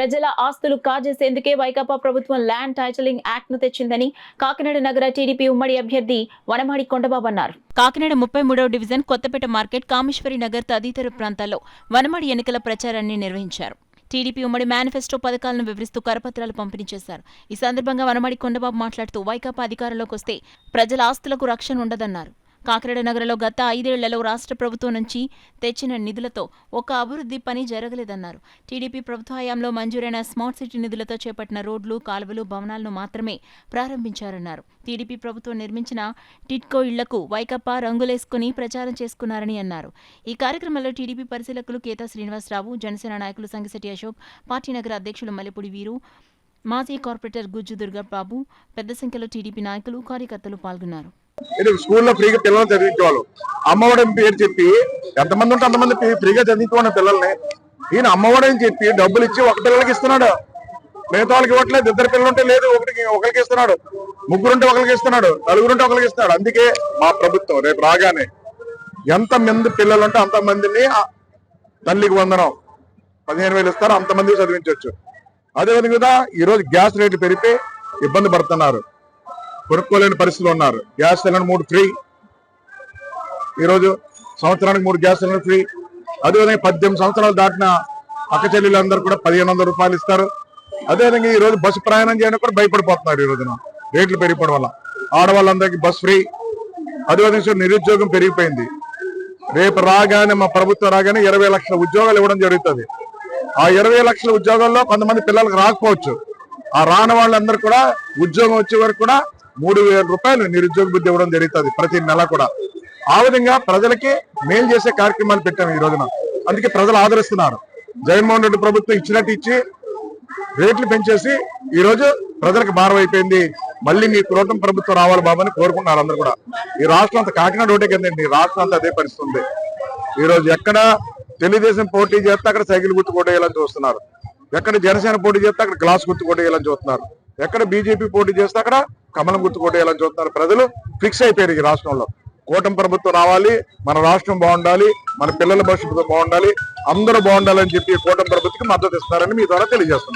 ప్రజల ఆస్తులు కాజేసేందుకే వైకాపా ప్రభుత్వం ల్యాండ్ టైటిలింగ్ యాక్ట్ ను తెచ్చిందని కాకినాడ నగర టీడీపీ ఉమ్మడి అభ్యర్థి వనమాడి కొండబాబు అన్నారు. కాకినాడ 33వ డివిజన్ కొత్తపేట మార్కెట్, కామేశ్వరి నగర్ తదితర ప్రాంతాల్లో వనమాడి ఎన్నికల ప్రచారాన్ని నిర్వహించారు. టీడీపీ ఉమ్మడి మేనిఫెస్టో పథకాలను వివరిస్తూ కరపత్రాలు పంపిణీ చేశారు. ఈ సందర్భంగా వనమాడి కొండబాబు మాట్లాడుతూ వైకాపా అధికారంలోకి వస్తే ప్రజల ఆస్తులకు రక్షణ ఉండదన్నారు. కాకినాడ నగరంలో గత 5 ఏళ్లలో రాష్ట్ర ప్రభుత్వం నుంచి తెచ్చిన నిధులతో ఒక అభివృద్ధి పని జరగలేదన్నారు. టీడీపీ ప్రభుత్వ హయాంలో మంజూరైన స్మార్ట్ సిటీ నిధులతో చేపట్టిన రోడ్లు, కాలువలు, భవనాలను మాత్రమే ప్రారంభించారన్నారు. టీడీపీ ప్రభుత్వం నిర్మించిన టిట్కో ఇళ్లకు వైకాపా రంగులేసుకుని ప్రచారం చేసుకున్నారని అన్నారు. ఈ కార్యక్రమంలో టీడీపీ పరిశీలకులు కేతా శ్రీనివాసరావు, జనసేన నాయకులు సంగిశెట్టి అశోక్, పార్టీ నగర అధ్యక్షులు మల్లెపూడి వీరు, మాజీ కార్పొరేటర్ గుజ్జు దుర్గాబాబు, పెద్ద సంఖ్యలో టీడీపీ నాయకులు, కార్యకర్తలు పాల్గొన్నారు. స్కూల్లో ఫ్రీగా పిల్లలు చదివించేవాళ్ళు. అమ్మఒడి పేరు చెప్పి ఎంతమంది ఉంటే అంతమంది ఫ్రీగా చదివించుకున్న పిల్లల్ని ఈయన అమ్మఒడి అని చెప్పి డబ్బులు ఇచ్చి ఒక పిల్లలకి ఇస్తున్నాడు, మిగతా వాళ్ళకి ఇవ్వట్లేదు. 2 పిల్లలు ఉంటే లేదు, ఒకరికి ఇస్తున్నాడు, 3 ఉంటే ఒకరికి ఇస్తున్నాడు, 4 ఉంటే ఒకరికి ఇస్తున్నాడు. అందుకే మా ప్రభుత్వం రేపు రాగానే ఎంతమంది పిల్లలు ఉంటే అంతమందిని తల్లికి వందనం 15,000 ఇస్తారు, అంతమందికి చదివించవచ్చు. అదేవిధంగా ఈరోజు గ్యాస్ రేట్లు పెరిగితే ఇబ్బంది పడుతున్నారు, కొనుక్కోలేని పరిస్థితులు ఉన్నారు. గ్యాస్ సిలిండర్ 3 ఫ్రీ, ఈరోజు సంవత్సరానికి 3 గ్యాస్ సిలిండర్ ఫ్రీ. అదేవిధంగా 18 సంవత్సరాలు దాటిన అక్క చెల్లెలందరూ కూడా 1,500 రూపాయలు ఇస్తారు. అదేవిధంగా ఈ రోజు బస్సు ప్రయాణం చేయడానికి కూడా భయపడిపోతున్నారు. ఈ రోజున రేట్లు పెరిగిపోవడం వల్ల ఆడవాళ్ళందరికీ బస్ ఫ్రీ. అదేవిధంగా నిరుద్యోగం పెరిగిపోయింది. రేపు రాగానే మా ప్రభుత్వం రాగానే 20 లక్షల ఉద్యోగాలు ఇవ్వడం జరుగుతుంది. ఆ 20 లక్షల ఉద్యోగాల్లో కొంతమంది పిల్లలకు రాకపోవచ్చు. ఆ రాని వాళ్ళందరూ కూడా ఉద్యోగం వచ్చే వరకు కూడా 3,000 రూపాయలు నిరుద్యోగ బుద్ధి ఇవ్వడం జరుగుతుంది ప్రతి నెల కూడా. ఆ విధంగా ప్రజలకి మేలు చేసే కార్యక్రమాలు పెట్టాము ఈ రోజున. అందుకే ప్రజలు ఆదరిస్తున్నారు. జగన్మోహన్ రెడ్డి ప్రభుత్వం ఇచ్చినట్టు ఇచ్చి రేట్లు పెంచేసి ఈ రోజు ప్రజలకు భారం అయిపోయింది. మళ్ళీ మీ కూటమి ప్రభుత్వం రావాలి బాబు అని కోరుకుంటున్నారు అందరూ కూడా. ఈ రాష్ట్రం అంతా కాకినాడ ఒకటే కదండి, రాష్ట్రం అంతా అదే పరిస్థితి ఉంది. ఈ రోజు ఎక్కడ తెలుగుదేశం పోటీ చేస్తే అక్కడ సైకిల్ గుర్తు కొట్టేయాలని చూస్తున్నారు, ఎక్కడ జనసేన పోటీ చేస్తే అక్కడ గ్లాస్ గుర్తు కొట్టేయాలని చూస్తున్నారు, ఎక్కడ బీజేపీ పోటీ చేస్తే అక్కడ కమలం గుర్తు కొట్టేయాలని చూస్తున్నారు. ప్రజలు ఫిక్స్ అయిపోయారు ఈ రాష్ట్రంలో కూటమి ప్రభుత్వం రావాలి, మన రాష్ట్రం బాగుండాలి, మన పిల్లల భవిష్యత్తు బాగుండాలి, అందరూ బాగుండాలని చెప్పి కూటమి ప్రభుత్వకి మద్దతు ఇస్తారని మీ ద్వారా తెలియజేస్తున్నారు.